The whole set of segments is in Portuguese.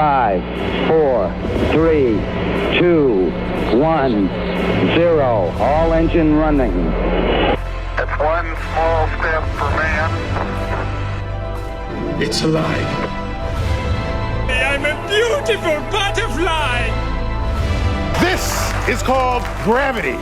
5, 4, 3, 2, 1, 0. All engine running. It's one small step for man. It's alive. I'm a beautiful butterfly! This is called gravity.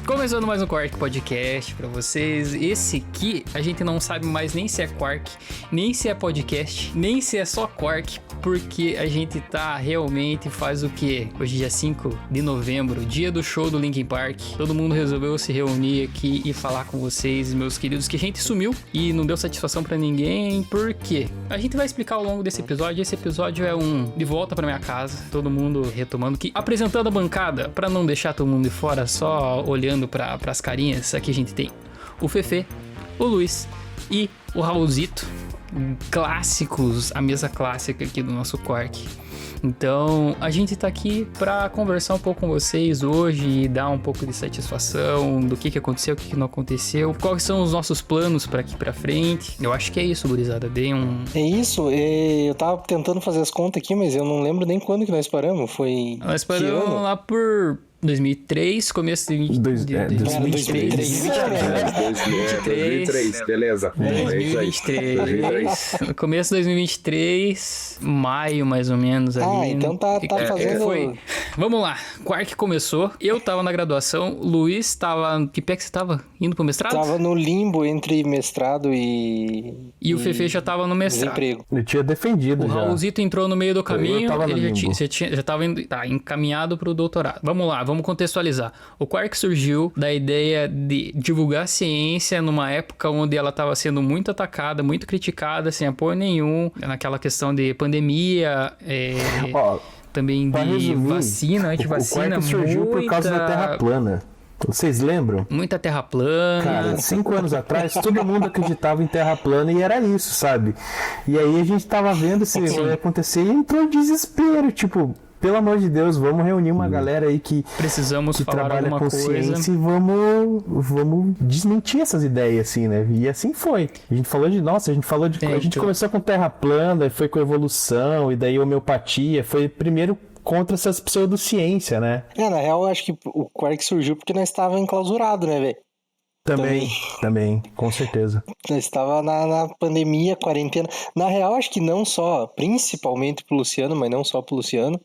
Começando mais um Quark Podcast pra vocês. Esse aqui a gente não sabe mais nem se é Quark, nem se é podcast, nem se é só Quark, porque a gente tá realmente faz o quê? Hoje dia 5 de novembro, dia do show do Linkin Park. Todo mundo resolveu se reunir aqui e falar com vocês, meus queridos, que a gente sumiu e não deu satisfação pra ninguém. Por quê? A gente vai explicar ao longo desse episódio. Esse episódio é um de volta pra minha casa, todo mundo retomando aqui, apresentando a bancada, pra não deixar todo mundo de fora, só olhando para as carinhas. Aqui a gente tem o Fefe, o Luiz e o Raulzito, clássicos, a mesa clássica aqui do nosso Quark. Então a gente tá aqui para conversar um pouco com vocês hoje e dar um pouco de satisfação do que aconteceu, o que não aconteceu, quais são os nossos planos para aqui para frente. Eu acho que é isso, gurizada. Dei um... É isso, eu tava tentando fazer as contas aqui, mas eu não lembro nem quando que nós paramos. Nós paramos lá por 2003, começo de 2003, beleza. 2023. Começo de 2023, maio mais ou menos ali. Ah, então tá fazendo... Foi. Vamos lá, Quark começou, eu tava na graduação, Luiz tava... Que pé que você tava? Indo pro mestrado? Tava no limbo entre mestrado e o Fefe já tava no mestrado. Desemprego. Eu tinha defendido o já. O Raulzito entrou no meio do caminho, ele já tava encaminhado pro doutorado. Vamos lá, vamos contextualizar. O Quark surgiu da ideia de divulgar ciência numa época onde ela estava sendo muito atacada, muito criticada, sem apoio nenhum, naquela questão de pandemia, também de resumir, vacina, antivacina. O Quark surgiu por causa da Terra plana. Vocês lembram? Muita terra plana. Cara, 5 anos atrás, todo mundo acreditava em terra plana e era isso, sabe? E aí a gente tava vendo se ia acontecer e entrou em desespero, tipo... Pelo amor de Deus, vamos reunir uma galera aí que trabalha com ciência e vamos desmentir essas ideias, assim, né? E assim foi. A gente falou a gente começou com terra plana, foi com evolução, e daí homeopatia, foi primeiro contra essas pseudociência, né? Na real, eu acho que o Quark surgiu porque nós estávamos enclausurados, né, velho? Também, com certeza. Nós estávamos na pandemia, quarentena. Na real, acho que não só, principalmente pro Luciano, mas não só pro Luciano.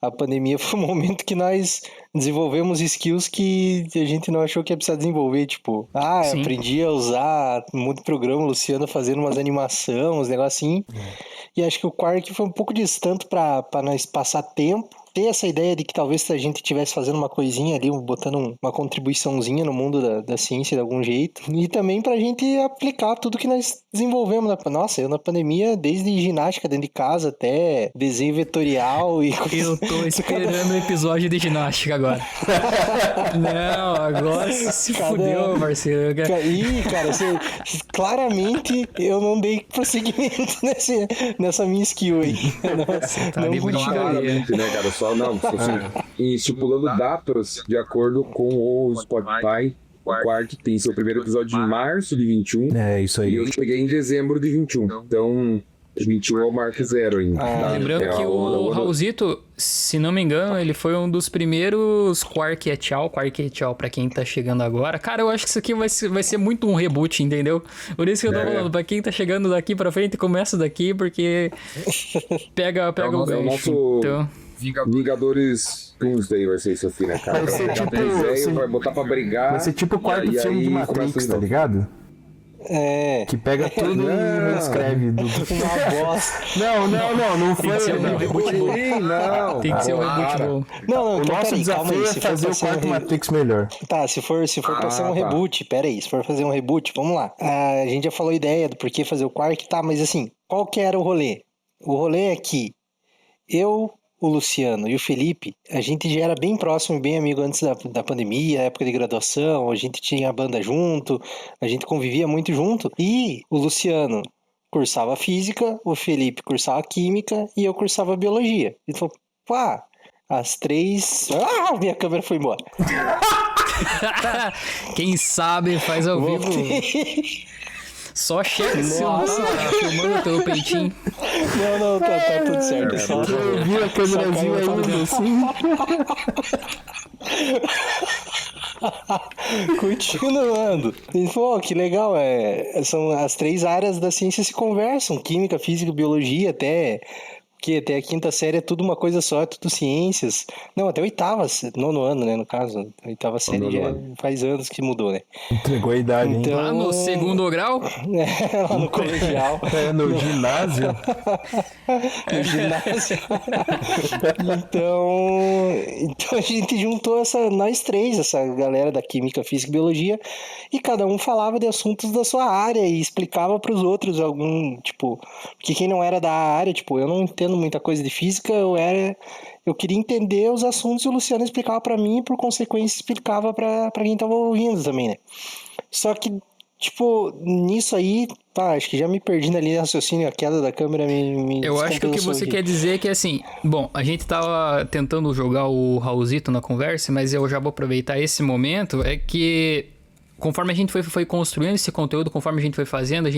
A pandemia foi um momento que nós desenvolvemos skills que a gente não achou que ia precisar desenvolver, tipo... Sim. Aprendi a usar muito programa, o Luciano fazendo umas animações, uns negocinhos assim. E acho que o Quark foi um pouco distante pra nós passar tempo. Ter essa ideia de que talvez se a gente estivesse fazendo uma coisinha ali, botando uma contribuiçãozinha no mundo da ciência de algum jeito. E também pra gente aplicar tudo que nós desenvolvemos. Nossa, eu na pandemia, desde ginástica dentro de casa até desenho vetorial e... Eu tô esperando o episódio de ginástica agora. Não, agora se fudeu, parceiro. Cara, claramente eu não dei prosseguimento nessa minha skill aí. Nossa, tá não claramente, né, cara? Estipulando datas de acordo com o Spotify. O Quark tem seu primeiro episódio em março de 21. É, isso aí. E eu cheguei em dezembro de 21. Então, 21 é o Mark Zero ainda. Lembrando que o Raulzito, se não me engano, ele foi um dos primeiros Quark et al. Quark et al. Pra quem tá chegando agora. Cara, eu acho que isso aqui vai ser muito um reboot, entendeu? Por isso que eu tô falando, pra quem tá chegando daqui pra frente, começa daqui, porque pega o gancho. Nosso... Então... Vingadores Doomsday vai ser isso aqui, né, cara? Vai ser tipo... vai botar pra brigar. Vai ser tipo o quarto filme de Matrix, tá ligado? É. Que pega tudo e escreve. Uma bosta. Não foi. Tem que ser um reboot bom. Não. Tem que ser um reboot bom. Não, o então, nosso desafio é fazer o quarto Matrix melhor. Tá, se for pra ser um reboot, se for fazer um reboot, vamos lá. A gente já falou a ideia do porquê fazer o Quark, tá, mas assim, qual que era o rolê? O rolê é que o Luciano e o Felipe, a gente já era bem próximo e bem amigo antes da pandemia, época de graduação, a gente tinha a banda junto, a gente convivia muito junto, e o Luciano cursava física, o Felipe cursava química e eu cursava biologia. Ele falou, as três... minha câmera foi embora. Quem sabe faz ao vivo. Só chefe se não Nossa. tá filmando teu peitinho. Não, tá tudo certo. Só... Eu vi a câmerazinha ainda assim. Continuando. Ele falou, que legal, são as 3 áreas da ciência se conversam, química, física, biologia, até a 5ª série é tudo uma coisa só, é tudo ciências. Não, até a 8ª, 9º ano, né, no caso. A 8ª série já faz anos que mudou, né? Entregou a idade, hein? Então... Lá no 2º grau? Lá no colegial. No ginásio. No ginásio. Então a gente juntou nós 3, essa galera da química, física e biologia, e cada um falava de assuntos da sua área e explicava para os outros que quem não era da área, eu não entendo muita coisa de física, eu queria entender os assuntos e o Luciano explicava para mim e por consequência explicava para quem tava ouvindo também, né? Só que nisso aí, acho que já me perdi na linha de raciocínio, a queda da câmera me Eu acho que o que você quer dizer é que assim, bom, a gente tava tentando jogar o Raulzito na conversa, mas eu já vou aproveitar esse momento, é que conforme a gente foi construindo esse conteúdo, conforme a gente foi fazendo,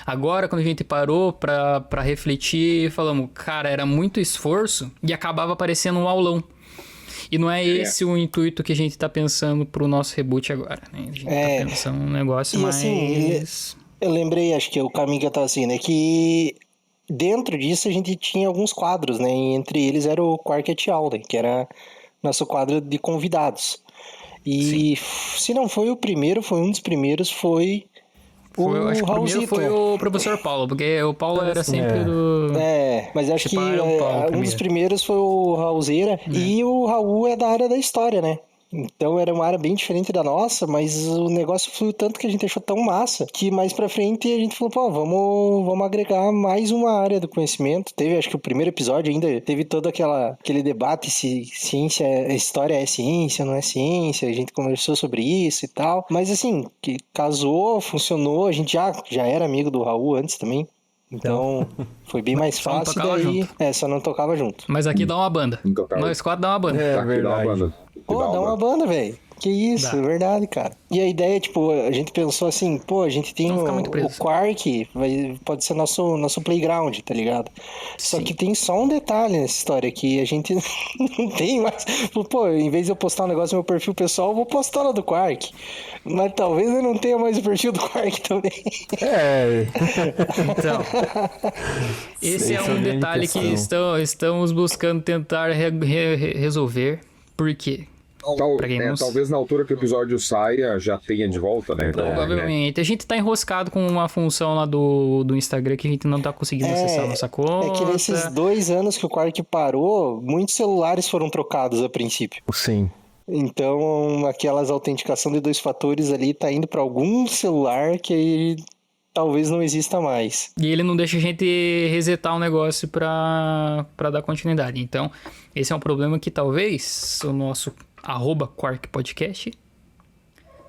agora quando a gente parou pra refletir, falamos, cara, era muito esforço e acabava parecendo um aulão. E não é esse o intuito que a gente tá pensando pro nosso reboot agora, né? A gente tá pensando num negócio mais... Assim, eu lembrei, acho que o caminho que eu tava assim, né? Que dentro disso a gente tinha alguns quadros, né? E entre eles era o Quark et al., né? Que era nosso quadro de convidados. E se não foi o primeiro, foi um dos primeiros, foi acho que o primeiro foi o professor Paulo, porque o Paulo era sempre do... mas acho que um dos primeiros foi o Raulzeira, e o Raul é da área da história, né? Então era uma área bem diferente da nossa, mas o negócio fluiu tanto que a gente achou tão massa que mais pra frente a gente falou, vamos agregar mais uma área do conhecimento. Acho que o primeiro episódio ainda teve todo aquele debate se história é ciência, não é ciência, a gente conversou sobre isso e tal, mas assim, que casou, funcionou, a gente já era amigo do Raul antes também. Então, foi bem mais fácil daí. Só não tocava junto. Mas aqui dá uma banda. Nós 4 dá uma banda. É verdade. Dá uma banda, velho. Que isso, é verdade, cara. E a ideia, a gente pensou assim, a gente tem o Quark, pode ser nosso playground, tá ligado? Só que tem só um detalhe nessa história, que a gente não tem mais... em vez de eu postar um negócio no meu perfil pessoal, eu vou postar no do Quark. Mas talvez eu não tenha mais o perfil do Quark também. Então, esse é um detalhe que estamos buscando tentar resolver. Por quê? Talvez na altura que o episódio saia já tenha de volta, né? Provavelmente. A gente tá enroscado com uma função lá do Instagram que a gente não tá conseguindo acessar a nossa conta. É que nesses 2 anos que o Quark parou, muitos celulares foram trocados a princípio. Sim. Então, aquelas autenticação de 2 fatores ali tá indo pra algum celular que talvez não exista mais. E ele não deixa a gente resetar o negócio pra dar continuidade. Então, esse é um problema que talvez o nosso @QuarkPodcast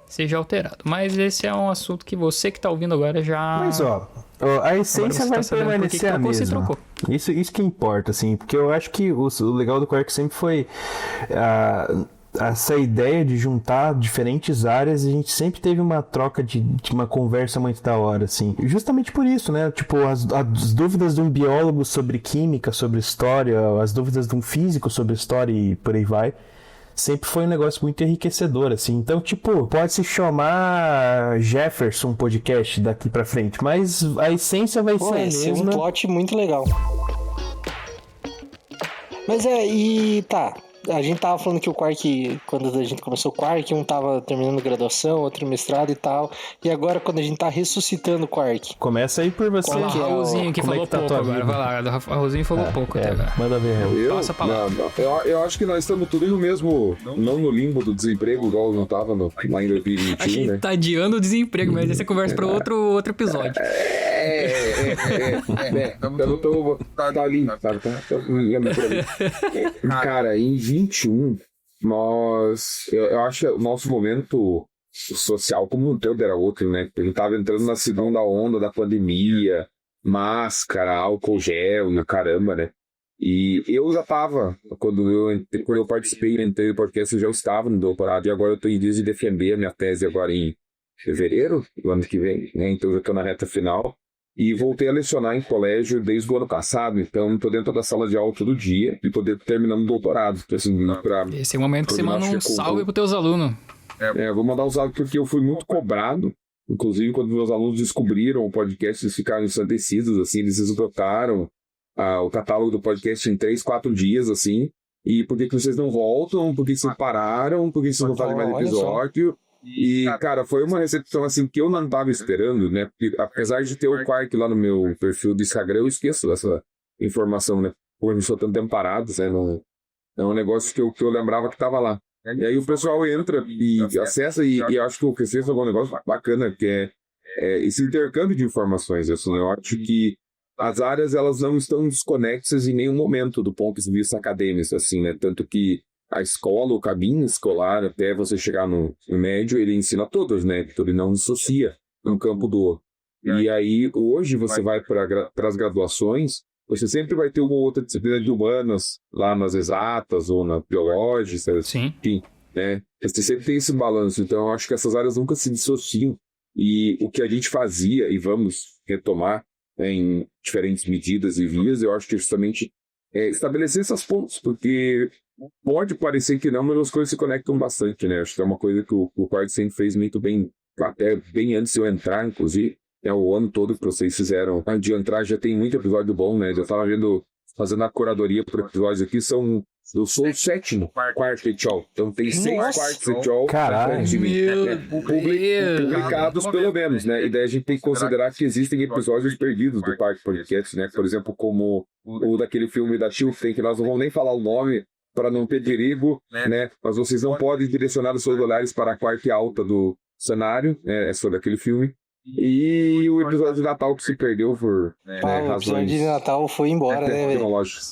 seja alterado. Mas esse é um assunto que você que tá ouvindo agora já... Mas a essência vai permanecer a mesma. Isso que importa, assim, porque eu acho que o legal do Quark sempre foi essa ideia de juntar diferentes áreas. A gente sempre teve uma troca de uma conversa muito da hora, assim. Justamente por isso, né? As dúvidas de um biólogo sobre química, sobre história, as dúvidas de um físico sobre história e por aí vai. Sempre foi um negócio muito enriquecedor, assim. Então, pode se chamar Jefferson Podcast daqui pra frente, mas a essência vai ser a mesma. Um plot muito legal. Mas a gente tava falando que o Quark, quando a gente começou o Quark, um tava terminando graduação, outro mestrado e tal. E agora, quando a gente tá ressuscitando o Quark. Começa aí por você. O Raulzinho que falou pouco agora. Vai lá, o Raulzinho falou pouco até agora. Manda ver, Raul. Passa a palavra. Eu acho que nós estamos tudo no mesmo, não no limbo do desemprego, igual não tava lá em 2021, a gente tá adiando o desemprego, mas essa conversa pra outro episódio. Tá ali, sabe? Cara, em 21, eu acho que o nosso momento social como um todo era outro, né? A gente tava entrando na segunda onda da pandemia, máscara, álcool gel, caramba, né? E eu já tava, quando eu participei, entrei no podcast, eu já estava no doutorado, e agora eu tô em dias de defender a minha tese agora em fevereiro do ano que vem, né? Então eu estou na reta final. E voltei a lecionar em colégio desde o ano passado, então estou dentro da sala de aula todo dia e poder terminar um doutorado. Assim, Esse é o momento que você manda um salve para os teus alunos. Eu vou mandar um salve porque eu fui muito cobrado. Inclusive, quando meus alunos descobriram o podcast, eles ficaram ensandecidos, assim, eles esgotaram o catálogo do podcast em 3, 4 dias, assim. E por que vocês não voltam? Por que vocês pararam? Por que vocês não fazem mais episódio? E, cara, foi uma recepção, assim, que eu não estava esperando, né? Porque, apesar de ter o Quark lá no meu perfil do Instagram, eu esqueço dessa informação, né? Por eu sou tanto tempo parado, né? Não, é um negócio que eu lembrava que estava lá. E aí o pessoal entra e acessa e eu acho que o QC é um negócio bacana, que é esse intercâmbio de informações. Assim, eu acho que as áreas, elas não estão desconexas em nenhum momento do ponto de vista acadêmico, assim, né? Tanto que a escola, o caminho escolar, até você chegar no médio, ele ensina todos, né? Então ele não dissocia um campo do outro. E aí, hoje, você vai para as graduações, você sempre vai ter uma outra disciplina de humanas, lá nas exatas ou na biológica, Sim. Enfim, né? Você sempre tem esse balanço. Então, eu acho que essas áreas nunca se dissociam. E o que a gente fazia, e vamos retomar, né, em diferentes medidas e vias, eu acho que justamente estabelecer essas pontes, porque pode parecer que não, mas as coisas se conectam bastante, né? Acho que é uma coisa que o Quark sempre fez muito bem, até bem antes de eu entrar, inclusive. O ano todo que vocês fizeram antes de entrar já tem muito episódio bom, né? Eu tava fazendo a curadoria por episódios aqui, eu sou o 7º Quark Show. Então tem 6 Quark Show publicados pelo menos, né? E daí a gente tem que considerar que existem episódios perdidos do Quark Podcast, né? Por exemplo, como o daquele filme da Chilton, que nós não vamos nem falar o nome para não ter perigo, né? Mas vocês não podem direcionar os seus olhares para a parte alta do cenário, é sobre aquele filme. E o episódio de Natal que se perdeu por razões... O episódio de Natal foi embora, né, velho?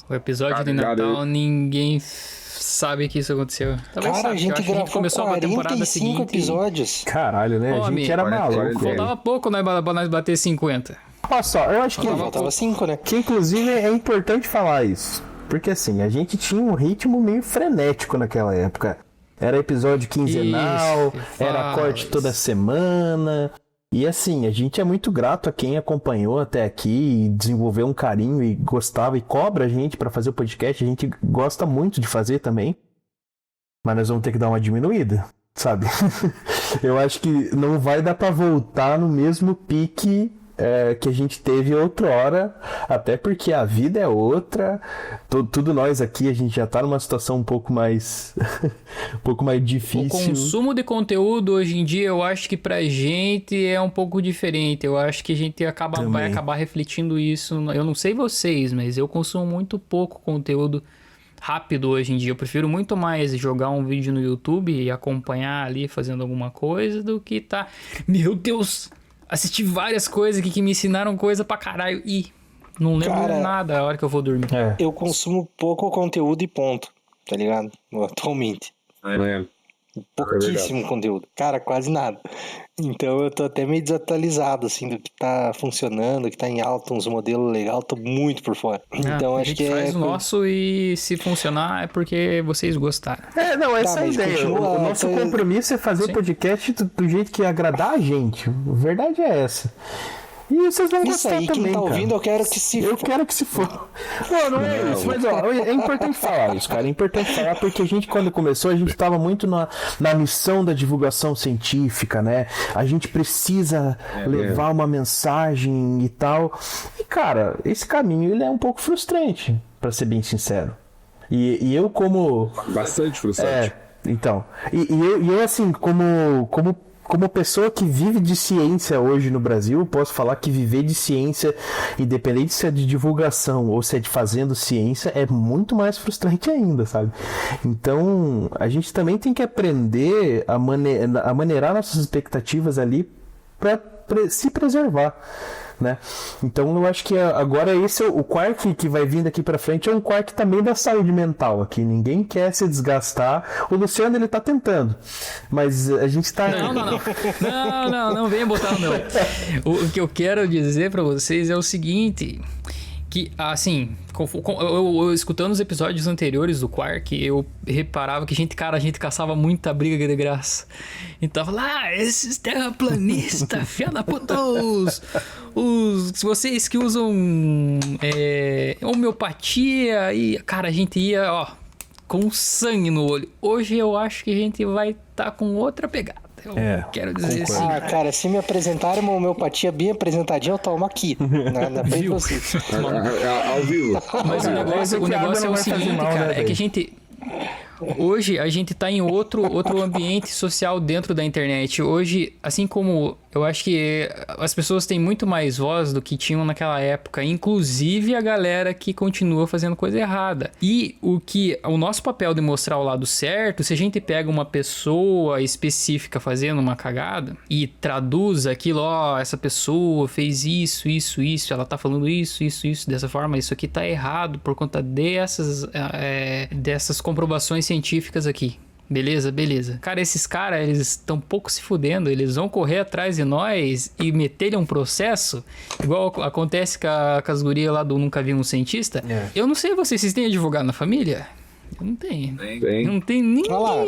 O episódio de Natal, ninguém sabe que isso aconteceu. Talvez cara, a gente gravou começou 45 episódios. Caralho, né? A gente era maluco. Faltava pouco, né, pra nós bater 50. Olha só, eu acho que... Faltava 5, né? Que, inclusive, é importante falar isso. Porque, assim, a gente tinha um ritmo meio frenético naquela época. Era episódio quinzenal, era corte toda semana... E assim, a gente é muito grato a quem acompanhou até aqui e desenvolveu um carinho e gostava e cobra a gente pra fazer o podcast. A gente gosta muito de fazer também. Mas nós vamos ter que dar uma diminuída, sabe? Eu acho que não vai dar pra voltar no mesmo pique que a gente teve outrora, até porque a vida é outra. Tudo nós aqui, a gente já tá numa situação um pouco mais um pouco mais difícil. O consumo de conteúdo hoje em dia, eu acho que pra gente é um pouco diferente. Eu acho que a gente vai acabar refletindo isso. Eu não sei vocês, mas eu consumo muito pouco conteúdo rápido hoje em dia. Eu prefiro muito mais jogar um vídeo no YouTube e acompanhar ali fazendo alguma coisa do que Meu Deus! Assisti várias coisas aqui que me ensinaram coisa pra caralho e não lembro nada a hora que eu vou dormir. Eu consumo pouco conteúdo e ponto, tá ligado? Atualmente. Pouquíssimo conteúdo. Cara, quase nada. Então eu tô até meio desatualizado, assim, do que tá funcionando, que tá em alta, uns modelos legais, tô muito por fora. Então acho que faz o nosso e se funcionar é porque vocês gostaram. Não, essa é a ideia. O nosso compromisso é fazer podcast do jeito que agradar a gente. A verdade é essa. E vocês vão gostar também, quem tá ouvindo, eu quero que se for. Eu quero que se for. Não é isso. Mas, é importante falar isso, cara. É importante falar porque a gente, quando começou, a gente tava muito na missão da divulgação científica, né? A gente precisa levar uma mensagem e tal. E, cara, esse caminho, ele é um pouco frustrante, pra ser bem sincero. E eu como... Bastante frustrante. Então. E eu, assim, como pessoa que vive de ciência hoje no Brasil, posso falar que viver de ciência, independente se é de divulgação ou se é de fazendo ciência, é muito mais frustrante ainda, sabe? Então, a gente também tem que aprender a maneirar nossas expectativas ali para se preservar, né? Então eu acho que agora esse o Quark que vai vir daqui pra frente é um Quark também da saúde mental aqui. Ninguém quer se desgastar. O Luciano, ele tá tentando, mas a gente tá... Não venha botar o meu. O que eu quero dizer pra vocês é o seguinte, que, assim, eu escutando os episódios anteriores do Quark, eu reparava que a gente caçava muita briga de graça. Então tava lá, esses terraplanistas, fia da puta, vocês que usam homeopatia, e, cara, a gente ia, ó, com sangue no olho. Hoje eu acho que a gente vai estar com outra pegada. Eu quero dizer assim. Ah, cara, se me apresentarem uma homeopatia bem apresentadinha, eu tomo aqui. Na frente de vocês. Ao vivo. Mas o negócio é o seguinte, cara, é que a gente... Hoje a gente tá em outro ambiente social dentro da internet. Hoje, assim como eu acho que as pessoas têm muito mais voz do que tinham naquela época, inclusive a galera que continua fazendo coisa errada. E o nosso papel de mostrar o lado certo, se a gente pega uma pessoa específica fazendo uma cagada e traduz aquilo, ó, essa pessoa fez isso, ela tá falando isso, dessa forma, isso aqui tá errado por conta dessas comprovações científicas aqui. Beleza? Cara, esses caras, eles estão pouco se fudendo. Eles vão correr atrás de nós e meter um processo, igual acontece com as gurias lá do Nunca Vi um Cientista. Eu não sei vocês têm advogado na família? Eu não tenho. Não tem ninguém. Olha lá,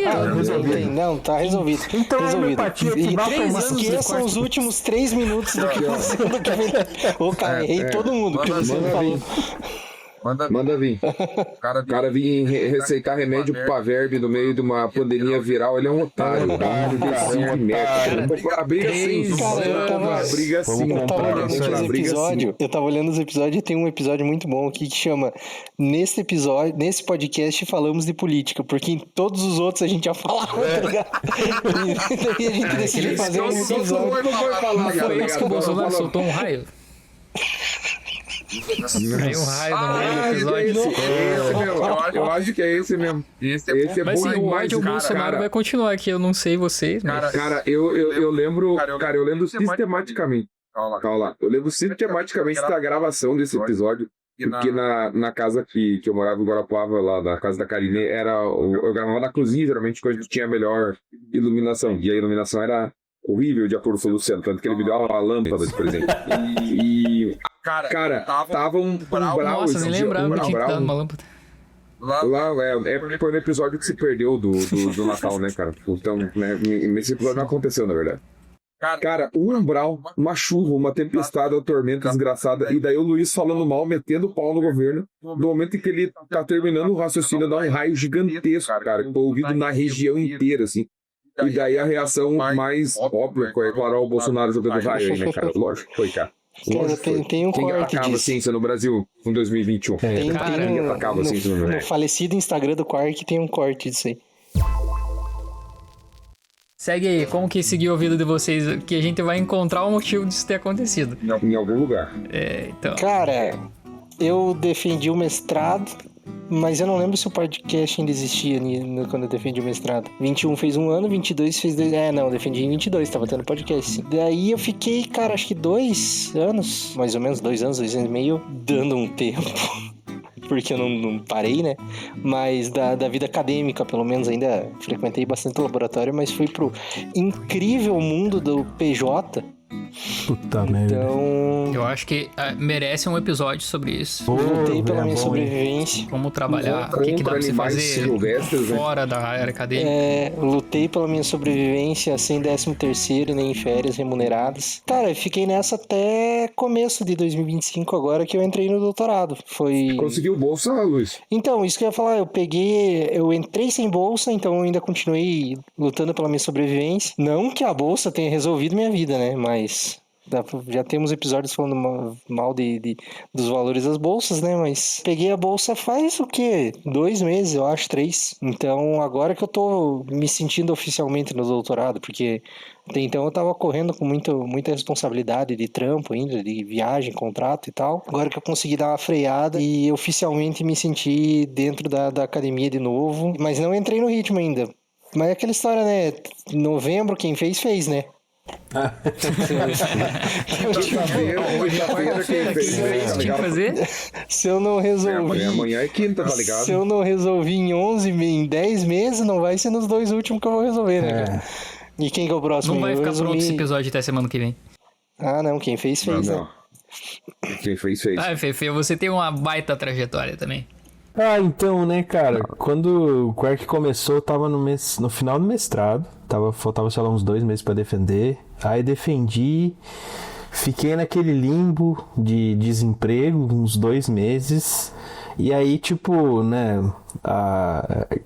tá resolvido. Então resolvido. A homeopatia que dá pra esqueçam os últimos 3 minutos do que você Ô, cara, errei todo mundo que você falou. Manda vir. O cara vir receitar remédio pra verme no meio de uma pandemia viral, ele é um otário. A briga assim, eu tava olhando os episódios e tem um episódio muito bom aqui que chama nesse podcast falamos de política, porque em todos os outros a gente já falava, tá ligado? E daí a gente decidiu fazer um episódio. Foi isso que o Bolsonaro soltou um raio. Aí um raio no meio do episódio. Eu acho que é esse mesmo. Esse é mas bom sim, demais, o Bolsonaro vai continuar aqui, eu não sei vocês. Mas... Cara, eu lembro sistematicamente. Calma lá. Eu lembro sistematicamente da gravação desse episódio. Porque na casa que eu morava em Guarapuava, lá na casa da Karine, eu gravava na cozinha, geralmente, quando a gente tinha melhor iluminação. E a iluminação era horrível de acordo com o Luciano, tanto que ele me deu uma lâmpada de presente. Cara, tava um brau. Nossa, nem lembrava que tinha que dar uma lâmpada. Foi no episódio que se perdeu do Natal, né, cara? Então, né, nesse episódio não aconteceu, na verdade. Cara, um umbral, uma chuva, uma tempestade, uma tormenta desgraçada, e daí o Luiz falando mal, metendo o pau no governo, no momento em que ele tá terminando o raciocínio, dá um raio gigantesco, cara, ouvido na região inteira, assim. E daí a reação mais óbvia foi, claro, o Bolsonaro jogando raio aí, né, cara? Lógico, foi, cara. Tem um corte disso. A ciência no Brasil em 2021. No falecido Instagram do Quark tem um corte disso aí. Segue aí, como que seguiu a vida de vocês, que a gente vai encontrar o motivo disso ter acontecido. Em algum lugar. Então. Cara, eu defendi o mestrado, mas eu não lembro se o podcast ainda existia quando eu defendi o mestrado. 21 fez 1 ano, 22 fez 2... eu defendi em 22, tava tendo podcast, sim. Daí eu fiquei, cara, acho que 2 anos, mais ou menos 2 anos e meio, dando um tempo. Porque eu não parei, né? Mas da vida acadêmica, pelo menos, ainda frequentei bastante o laboratório, mas fui pro incrível mundo do PJ. Puta merda. Então... Eu acho que merece um episódio sobre isso. Lutei pela minha sobrevivência. Como trabalhar, o que dá pra se fazer fora da área acadêmica. Lutei pela minha sobrevivência sem 13º, nem férias remuneradas. Cara, eu fiquei nessa até começo de 2025, agora que eu entrei no doutorado. Conseguiu bolsa, Luiz? Então, isso que eu ia falar, eu entrei sem bolsa, então eu ainda continuei lutando pela minha sobrevivência. Não que a bolsa tenha resolvido minha vida, né? Mas já temos episódios falando mal dos valores das bolsas, né? Mas peguei a bolsa faz o quê? 2 meses, eu acho, 3. Então, agora que eu tô me sentindo oficialmente no doutorado, porque até então eu tava correndo com muita responsabilidade de trampo ainda, de viagem, contrato e tal. Agora que eu consegui dar uma freada e oficialmente me senti dentro da academia de novo, mas não entrei no ritmo ainda. Mas é aquela história, né? Novembro, quem fez, né? Se eu não resolvi amanhã é quinta, tá ligado? Se eu não resolvi em 10 meses, não vai ser nos 2 últimos que eu vou resolver, né, cara? E quem que é o próximo? Não vai ficar pronto esse episódio até semana que vem. Não, quem fez, né? Quem fez. Ah, Fefe, você tem uma baita trajetória também. Ah, então, né, cara, quando o Quark começou, eu tava no final do mestrado, faltava, sei lá, uns 2 meses pra defender, aí defendi, fiquei naquele limbo de desemprego, uns 2 meses, e aí, tipo, né,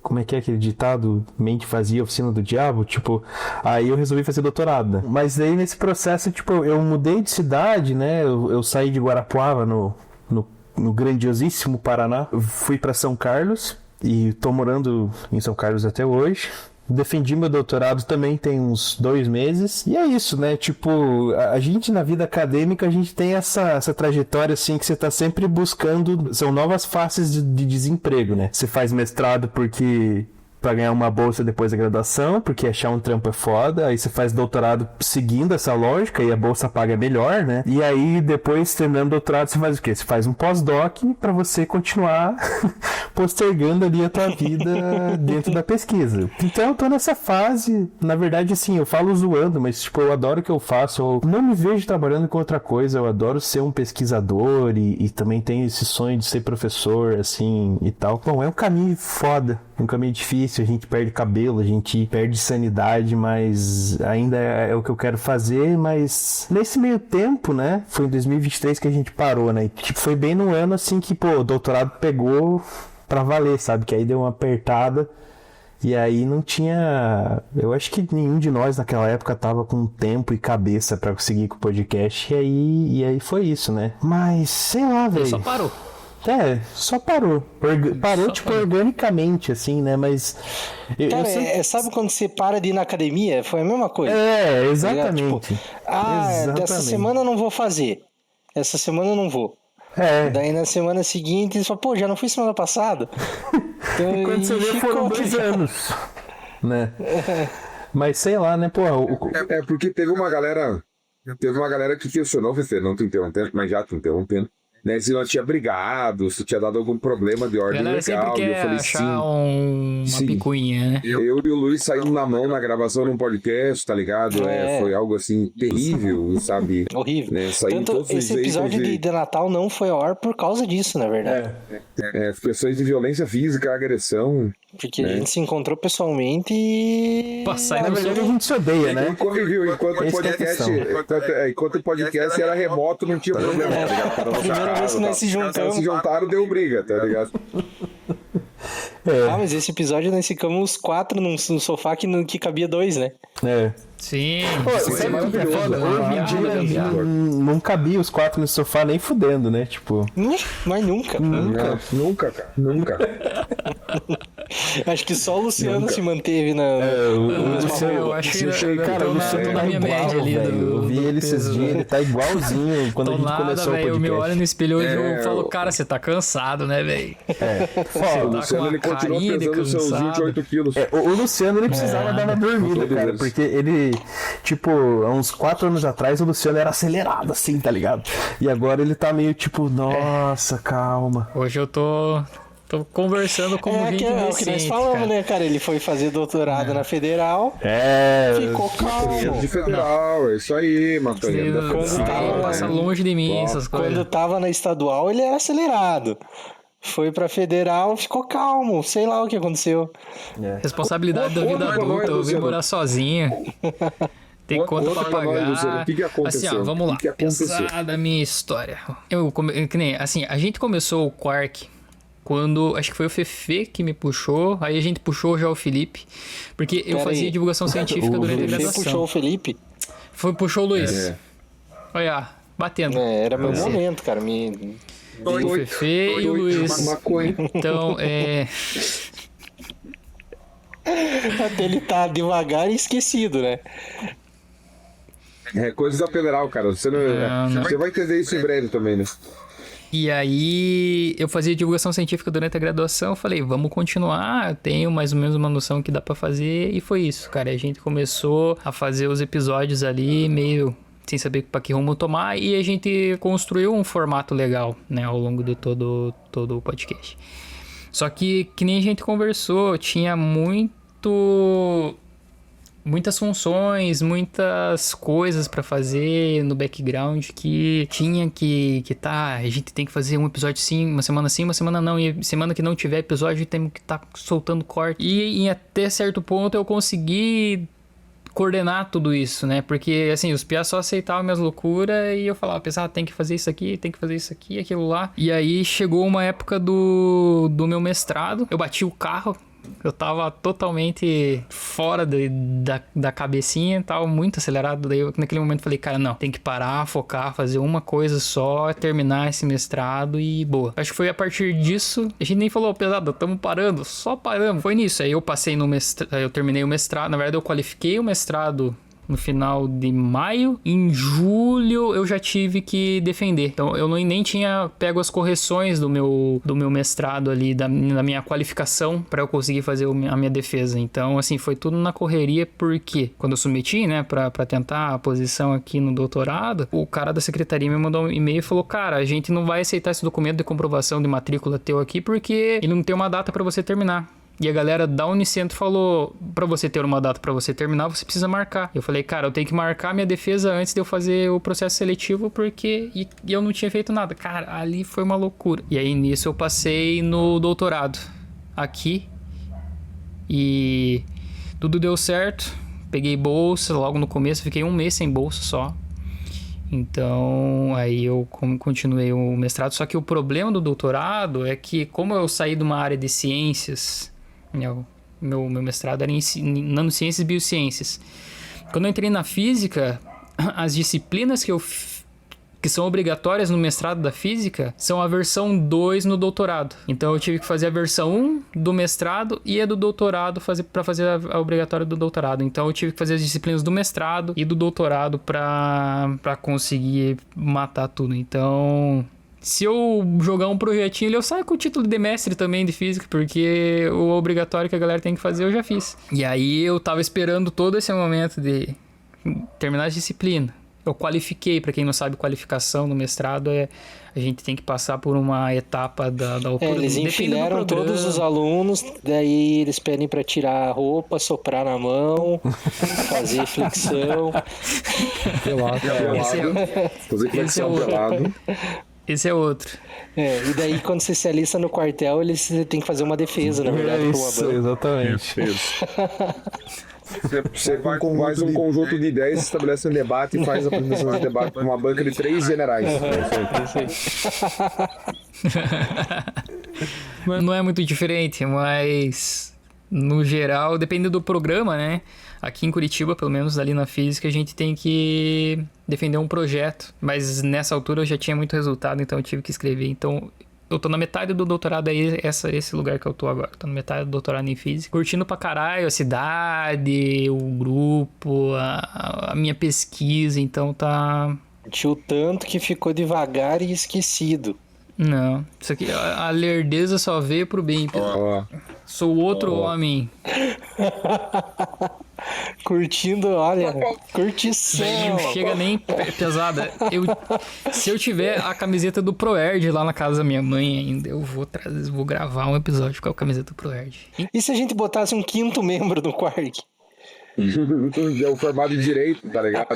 como é que é aquele ditado, mente vazia, oficina do diabo, tipo, aí eu resolvi fazer doutorado, né? Mas aí nesse processo, tipo, eu mudei de cidade, né, eu saí de Guarapuava, no grandiosíssimo Paraná, fui para São Carlos e tô morando em São Carlos até hoje. Defendi meu doutorado também tem uns 2 meses. E é isso, né? Tipo, a gente na vida acadêmica, a gente tem essa trajetória assim que você tá sempre buscando, são novas faces de desemprego, né? Você faz mestrado pra ganhar uma bolsa depois da graduação, porque achar um trampo é foda, aí você faz doutorado seguindo essa lógica e a bolsa paga melhor, né? E aí depois, terminando o doutorado, você faz o quê? Você faz um pós-doc pra você continuar postergando ali a tua vida dentro da pesquisa. Então eu tô nessa fase, na verdade assim, eu falo zoando, mas tipo, eu adoro o que eu faço, eu não me vejo trabalhando com outra coisa, eu adoro ser um pesquisador e também tenho esse sonho de ser professor, assim, e tal. Bom, é um caminho foda, um caminho difícil, a gente perde cabelo, a gente perde sanidade, mas ainda é o que eu quero fazer, mas nesse meio tempo, né, foi em 2023 que a gente parou, né, e, tipo, foi bem no ano, assim, que, pô, o doutorado pegou pra valer, sabe, que aí deu uma apertada, e aí não tinha, eu acho que nenhum de nós naquela época tava com tempo e cabeça pra conseguir com o podcast, e aí foi isso, né, mas, sei lá, velho. Só parou. Só parou. Parou, tipo, organicamente, assim, né? Mas. Cara, sabe quando você para de ir na academia? Foi a mesma coisa. Exatamente. Tipo, dessa semana eu não vou fazer. Essa semana eu não vou. Daí na semana seguinte, você fala, pô, já não fui semana passada. Então, e quando você vê, foram 2 anos. Né? Mas sei lá, né, pô. Porque teve uma galera que questionou, Fefe, não te interrompendo, mas já te interrompendo. Né, se não tinha brigado, se tinha dado algum problema de ordem legal. E eu falei uma picuinha, né? Eu e o Luiz saímos na mão na gravação de um podcast, tá ligado? Foi algo assim terrível, sabe? Horrível. Né? Tanto esse episódio de Natal não foi ao ar por causa disso, na verdade. Questões de violência física, agressão. Porque a gente se encontrou pessoalmente e... Na verdade a gente se odeia, né? Enquanto o podcast era remoto, não tinha problema. A primeira vez que nós se juntamos... Se juntaram, deu briga, tá ligado? Mas esse episódio nós ficamos 4 num sofá que cabia 2, né? Sim. Sabe o que é foda? Hoje em dia não cabia os 4 no sofá nem fudendo, né? Tipo... Mas nunca. Nunca, cara. Nunca. Acho que só o Luciano se manteve na... o Luciano, eu acho que cara, o Luciano tá minha igual, média ali eu vi ele esses dias, ele tá igualzinho quando a gente começou o podcast. Eu me olho no espelho hoje e falo, cara, você tá cansado, né, velho? O Luciano, ele continua pesando seus 28 quilos. O Luciano, ele precisava dar uma dormida, cara, porque ele, tipo, há uns 4 anos atrás, o Luciano era acelerado, assim, tá ligado? E agora ele tá meio tipo, nossa, calma. Hoje eu tô conversando como gente decente, é o que nós falamos, né, cara? Ele foi fazer doutorado na Federal. Ficou calmo. De Federal, é isso aí, mano. Passa longe de mim essas coisas. Quando tava na estadual, ele era acelerado. Foi pra Federal, ficou calmo. Sei lá o que aconteceu. Responsabilidade da vida adulta. Eu vim morar sozinho. Tem conta pra pagar. O que aconteceu? Assim, ó, vamos lá. Pesada a minha história. A gente começou o Quark quando, acho que foi o Fefe que me puxou, aí a gente puxou já o Felipe, porque eu fazia divulgação científica durante a graduação. Puxou o Felipe? Puxou o Luiz. Olha, batendo. Era meu momento, cara. O Fefe e o Luiz. Maconha. Então, Até ele tá devagar e esquecido, né? Coisas da Federal, cara. Você vai entender isso em breve também, né? E aí, eu fazia divulgação científica durante a graduação, eu falei, vamos continuar, eu tenho mais ou menos uma noção que dá pra fazer, e foi isso, cara. A gente começou a fazer os episódios ali, meio sem saber pra que rumo tomar, e a gente construiu um formato legal, né, ao longo de todo o podcast. Só que nem a gente conversou, tinha muito muitas funções, muitas coisas pra fazer no background que tinha que tá, a gente tem que fazer um episódio sim, uma semana não, e semana que não tiver episódio tem que tá soltando corte. E até certo ponto eu consegui coordenar tudo isso, né? Porque, assim, os piás só aceitavam minhas loucuras e eu falava, pensava, tem que fazer isso aqui, aquilo lá. E aí chegou uma época do meu mestrado, eu bati o carro, eu tava totalmente fora da cabecinha, tava muito acelerado. Daí eu, naquele momento, falei, cara, não, tem que parar, focar, fazer uma coisa só, terminar esse mestrado e boa. Acho que foi a partir disso, a gente nem falou, pesado, tamo parando, só paramos. Foi nisso, aí eu passei no mestrado, eu terminei o mestrado, na verdade eu qualifiquei o mestrado no final de maio. Em julho eu já tive que defender. Então eu nem tinha pego as correções do meu mestrado ali, da minha qualificação, para eu conseguir fazer a minha defesa. Então, assim, foi tudo na correria, porque quando eu submeti, né, pra tentar a posição aqui no doutorado, o cara da secretaria me mandou um e-mail e falou, cara, a gente não vai aceitar esse documento de comprovação de matrícula teu aqui, porque ele não tem uma data para você terminar. E a galera da Unicentro falou, pra você ter uma data pra você terminar, você precisa marcar. Eu falei, cara, eu tenho que marcar minha defesa antes de eu fazer o processo seletivo, porque e eu não tinha feito nada. Cara, ali foi uma loucura. E aí nisso eu passei no doutorado aqui e tudo deu certo. Peguei bolsa logo no começo, fiquei 1 mês sem bolsa só. Então, aí eu continuei o mestrado. Só que o problema do doutorado é que, como eu saí de uma área de ciências, meu mestrado era em nanociências e biociências. Quando eu entrei na física, as disciplinas que são obrigatórias no mestrado da física são a versão 2 no doutorado. Então eu tive que fazer a versão 1 do mestrado e a do doutorado para fazer a obrigatória do doutorado. Então eu tive que fazer as disciplinas do mestrado e do doutorado para conseguir matar tudo. Então, se eu jogar um projetinho, eu saio com o título de mestre também de física, porque o obrigatório que a galera tem que fazer eu já fiz. E aí eu tava esperando todo esse momento de terminar a disciplina. Eu qualifiquei, para quem não sabe, qualificação no mestrado a gente tem que passar por uma etapa da altura. Eles enfileiram todos os alunos, daí eles pedem para tirar a roupa, soprar na mão, fazer flexão. Fazer flexão pelado. Esse é outro. E daí quando você se alista no quartel, eles têm que fazer uma defesa, na verdade. Isso, exatamente. Você faz um conjunto de ideias, estabelece um debate e faz a apresentação de debate com uma banca de 3 generais. Não é muito diferente, mas no geral, depende do programa, né? Aqui em Curitiba, pelo menos ali na física, a gente tem que defender um projeto. Mas nessa altura eu já tinha muito resultado, então eu tive que escrever. Então eu tô na metade do doutorado aí, esse lugar que eu tô agora. Tô na metade do doutorado em física. Curtindo pra caralho a cidade, o grupo, a minha pesquisa, então tá... Curtiu tanto que ficou devagar e esquecido. Não, isso aqui, a lerdeza só veio pro bem, Pedro. Sou outro homem. Curtindo, olha, curtição. Não chega nem pesada. Se eu tiver a camiseta do ProErd lá na casa da minha mãe ainda, eu vou gravar um episódio com a camiseta do ProErd. E se a gente botasse um 5º membro no Quark? É o formado em direito, tá ligado?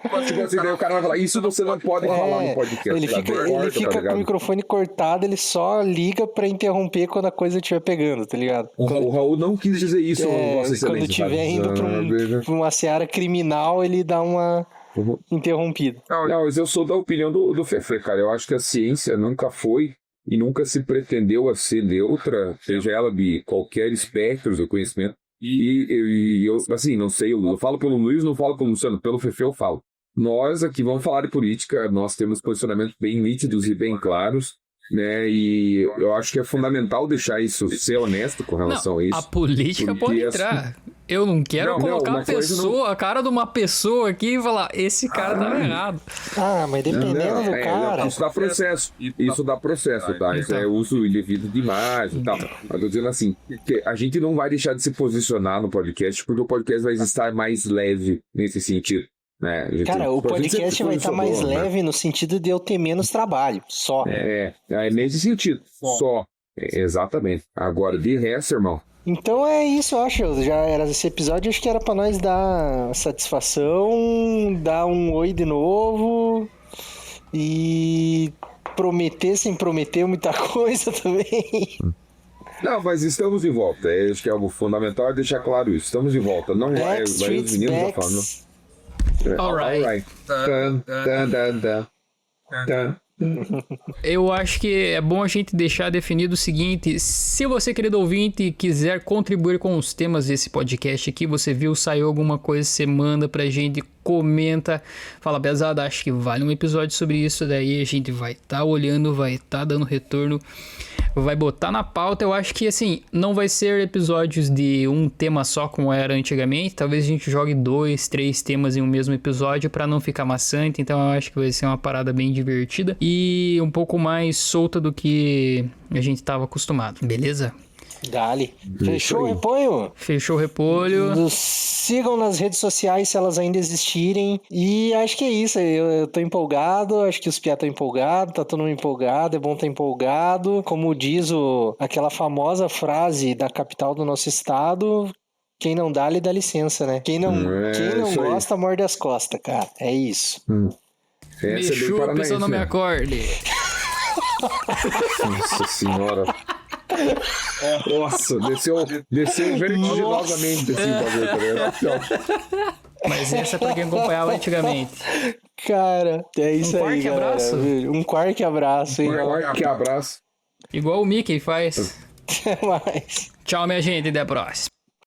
Tipo assim, daí o cara vai falar, isso você não pode falar no podcast. Ele fica com o microfone cortado, ele só liga pra interromper quando a coisa estiver pegando, tá ligado? O Raul não quis dizer isso, Vossa Excelência. Quando estiver indo pra uma seara criminal, ele dá uma interrompida. Não, mas eu sou da opinião do Fefe, cara. Eu acho que a ciência nunca foi e nunca se pretendeu a ser neutra, seja ela de qualquer espectro do conhecimento. E eu, assim, não sei, eu falo pelo Luiz, não falo pelo Luciano, pelo Fefe eu falo. Nós aqui vamos falar de política, nós temos posicionamentos bem nítidos e bem claros, né? E eu acho que é fundamental deixar isso, ser honesto com relação a isso. A política pode entrar. Eu não quero colocar a cara de uma pessoa aqui e falar, esse cara tá errado. Mas dependendo do cara... Isso dá processo. Isso dá processo, tá? Isso é uso indevido de imagem e tal. Mas tô dizendo assim, que a gente não vai deixar de se posicionar no podcast, porque o podcast vai estar mais leve nesse sentido. Cara, o podcast vai estar mais leve no sentido de eu ter menos trabalho, só. É nesse sentido, só. Exatamente. Agora, de resto, irmão. Então é isso, eu acho. Já era esse episódio, acho que era pra nós dar satisfação, dar um oi de novo e prometer sem prometer muita coisa também. Não, mas estamos de volta. Acho que é algo fundamental deixar claro isso. Estamos de volta. Não vai os meninos já falam. Alright. Tan, tan, tan, tan. Tan. Eu acho que é bom a gente deixar definido o seguinte: se você, querido ouvinte, quiser contribuir com os temas desse podcast aqui, você viu, saiu alguma coisa, você manda pra gente, comenta, fala, pesada, acho que vale um episódio sobre isso, daí a gente vai estar olhando, vai estar dando retorno, vai botar na pauta. Eu acho que, assim, não vai ser episódios de um tema só como era antigamente, talvez a gente jogue 2, 3 temas em um mesmo episódio pra não ficar maçante, então eu acho que vai ser uma parada bem divertida e um pouco mais solta do que a gente tava acostumado, beleza? Dali. Fechou o repolho? Fechou o repolho. Nos sigam nas redes sociais se elas ainda existirem. E acho que é isso. Eu tô empolgado. Acho que os piá estão empolgados. Tá todo mundo empolgado. É bom estar empolgado. Como diz aquela famosa frase da capital do nosso estado: quem não dá, lhe dá licença, né? Quem não gosta, morde as costas, cara. É isso. Me chupa se eu não me acorde. Nossa senhora. Nossa, desceu vertiginosamente esse bagulho, tá ligado? Mas essa é pra quem acompanhava antigamente. Cara, é isso aí, galera. Abraço? Um quark abraço, hein? Um quark abraço. Igual o Mickey faz. Até mais. Tchau, minha gente, até a próxima.